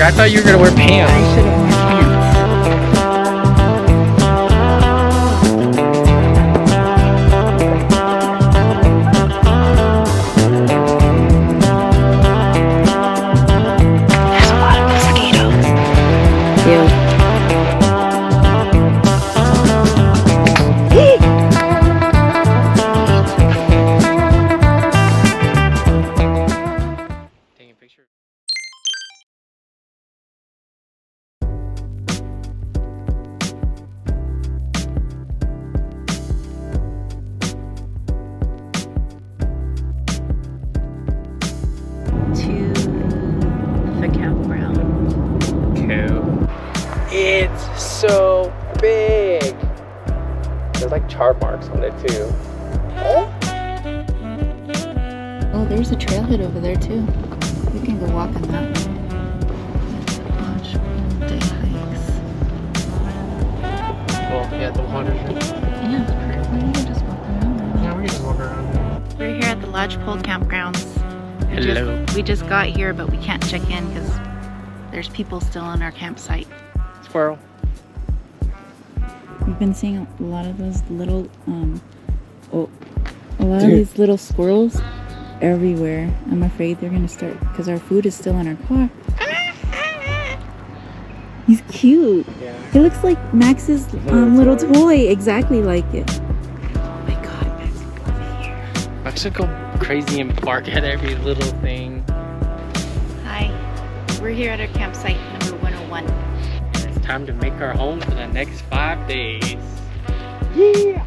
I thought you were gonna wear pants. I should have worn pants. There's a lot of mosquitoes. Ew. Taking a picture. To the campground. Cool. It's so big. There's like chart marks on it too. Oh, there's a trailhead over there too. We can go walk on that one. Watch day hikes. Well, yeah, the water's right. Yeah, it's pretty. We can just walk around. Yeah, we can just walk around. We're here at the Lodgepole Campgrounds. Hello. We just got here, but we can't check in because there's people still on our campsite. Squirrel. We've been seeing a lot of those little, a lot of these little squirrels everywhere. I'm afraid they're gonna start because our food is still in our car. He's cute. Yeah. He looks like Max's little toy, exactly like it. Oh my God, Max, over here. I should go crazy and bark at every little thing. Hi, we're here at our campsite number 101. It's time to make our home for the next 5 days. Yeah.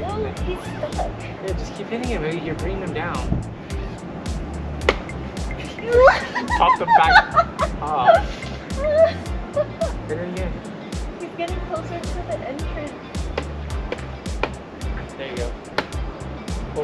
Oh, he's stuck. Yeah, just keep hitting him. You're bringing him down. Pop them back up. Hit it again. He's getting closer to the entrance. There you go. Oh.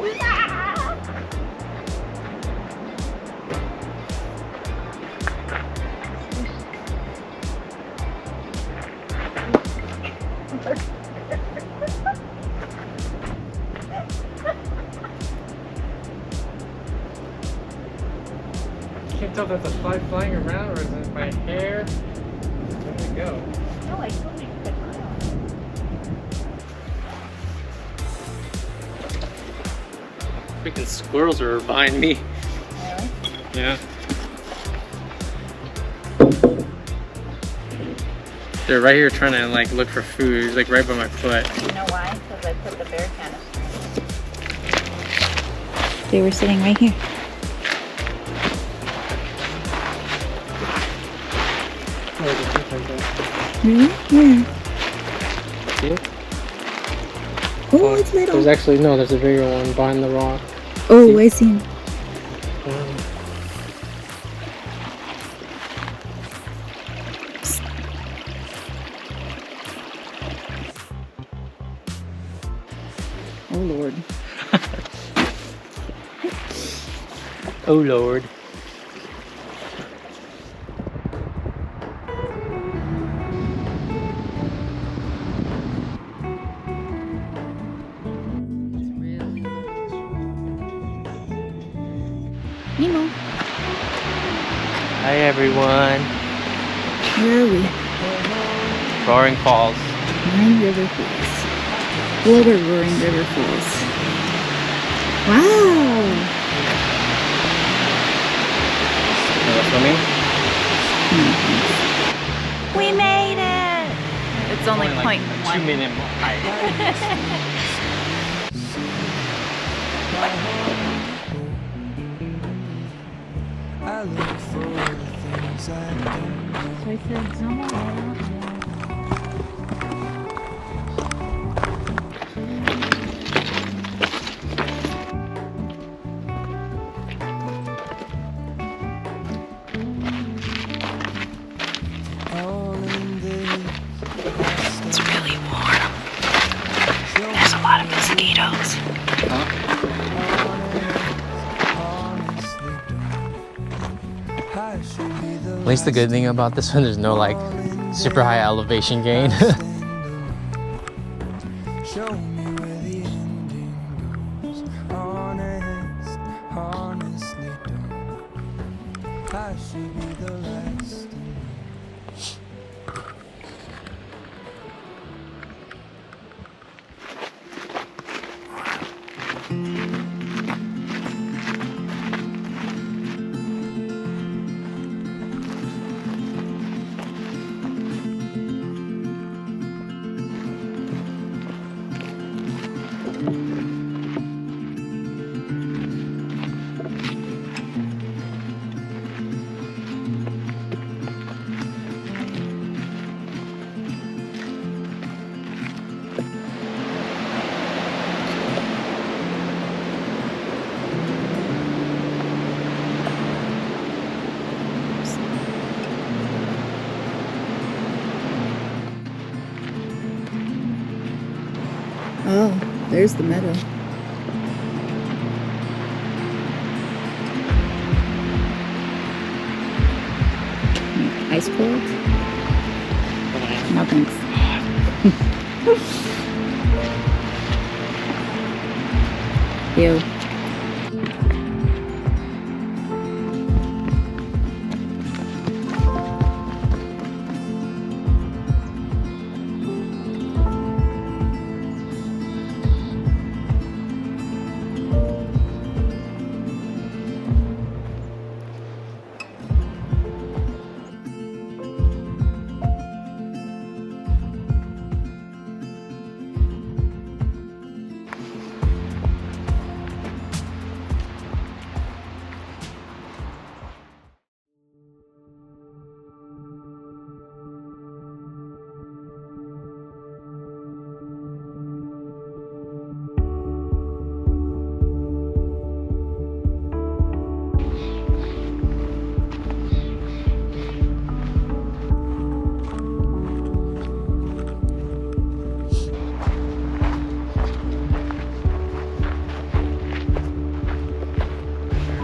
I can't tell if that's a fly flying around or is it my hair? Where did it go? No, I told you to put mine on. Freaking squirrels are behind me. Really? Yeah. They're right here trying to like look for food, like right by my foot. You know why? Because I put the bear canister in. They were sitting right here. Really? Where? See it? Oh, it's little. There's actually, no, there's a bigger one behind the rock. Oh, I see him. Oh, Lord. Oh, Lord. Nemo. Hi, everyone. Where are we? Roaring Falls. Roaring River Falls. Lower Roaring River Falls. Wow! Swimming? We made it! It's only like 0.1. 2 minute hike. I look for the things I do. So I said Zumwalt Meadows. All in this. It's really warm. There's a lot of mosquitoes. Honestly, don't I should be the At least the good thing about this one, there's no like super high elevation gain. show me where the ending goes. Honest, honestly don't. I should be the last. Oh, there's the meadow. Ice cold? No thanks. Ew.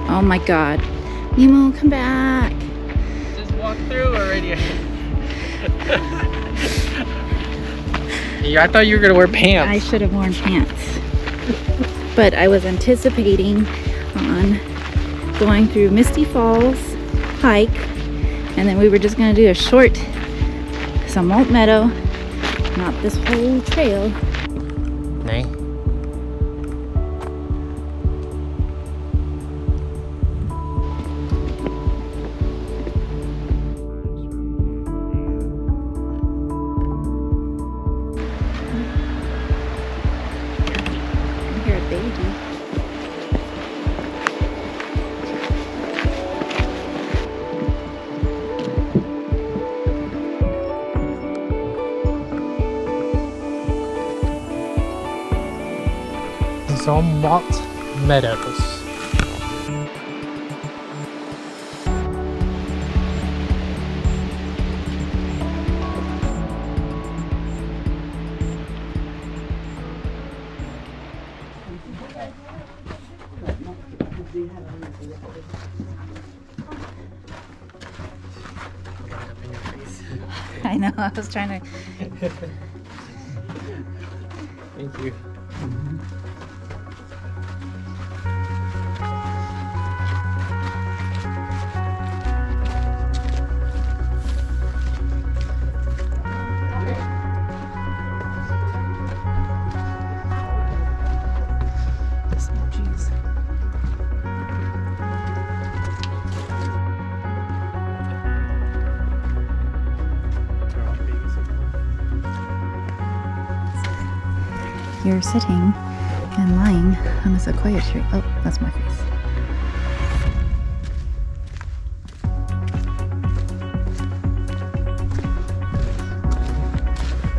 Oh my god. Nemo, come back. Just walk through already. Yeah, I thought you were gonna wear pants. I should have worn pants. But I was anticipating on going through Misty Falls hike, and then we were just gonna do a short Zumwalt Meadow, not this whole trail. Nay. I hear a baby. Zumwalt Meadows. I know, I was trying to. Thank you. Jeez. You're sitting and lying on a sequoia tree. Oh, that's my face.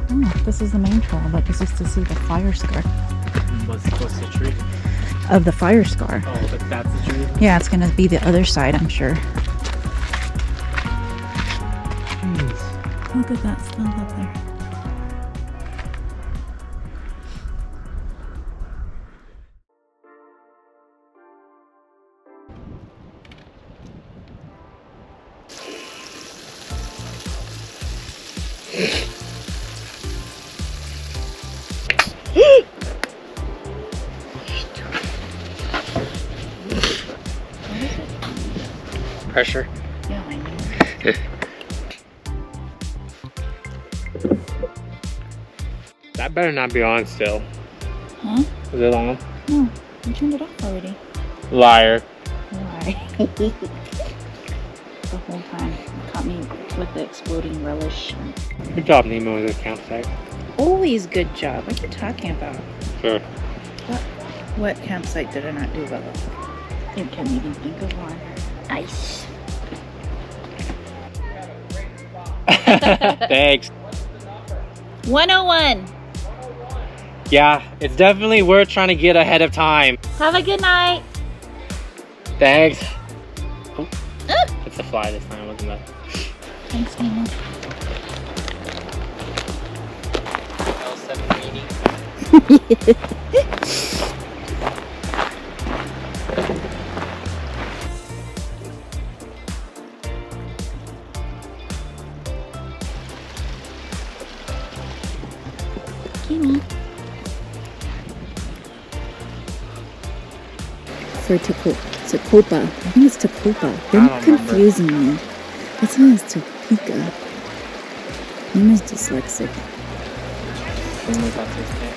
Oh, this is the main trail, but this is to see the fire scar. What's the tree? Of the fire scar. Oh, but that's the tree? Yeah, it's gonna be the other side, I'm sure. Jeez. Look at that stump up there. Pressure. Yeah, I know. That better not be on still. Huh? Is it on? No, you turned it off already. Liar. Why? The whole time. It caught me with the exploding relish. Good job, Nemo, with the campsite. Always good job. What are you talking about? Sure. What campsite did I not do well? I can't even think of one. Ice. Thanks. 101. Yeah, it's definitely worth trying to get ahead of time. Have a good night. Thanks. Oh, it's a fly this time, wasn't it? Thanks, Nemo. Kimmy. For Tacopa. I think it's Tacopa. You're I don't remember. confusing me. This one is Topeka. Nemo's dyslexic. Nemo's autistic.